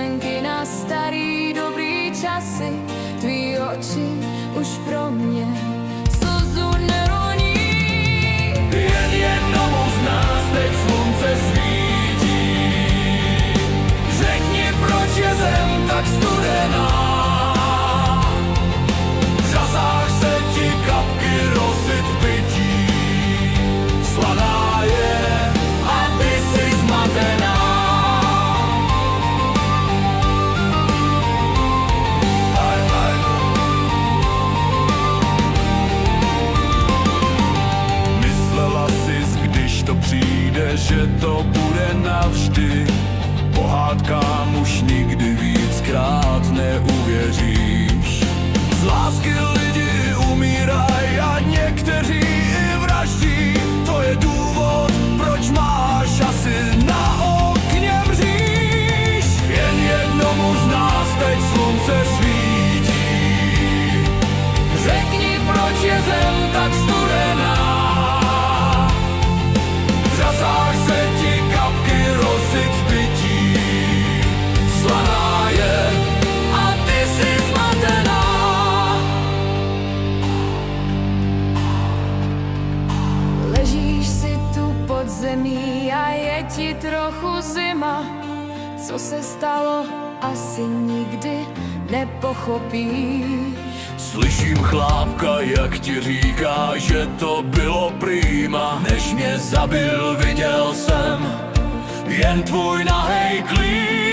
vzpomínky na starý dobrý časy. Tvý oči už pro mě slzu neroní. Jen jednomu z nás teď slunce svítí. Řekni, proč je zem tak studená. V řasách se ti kapky rosy pití. Slaná je a ty jsi zmatená. Myslela sis, když to přijde, že to bude navždy. Pohádkám už nikdy víckrát neuvěříš. Z lásky lidi umírají a někteří i vraždí. To je důvod, proč máš asi na okně mříž. Jen jednomu z nás teď slunce svítí. Řekni, proč je zem tak studená. V řasách se ti kapky rosy pití. Slaná je a ty jsi zmatená. Ležíš si tu pod zemí a je ti trochu zima. Co se stalo, asi nikdy nepochopíš. Slyším chlápka, jak ti říká, že to bylo prýma. Než mě zabil, viděl jsem jen tvůj nahej klíč.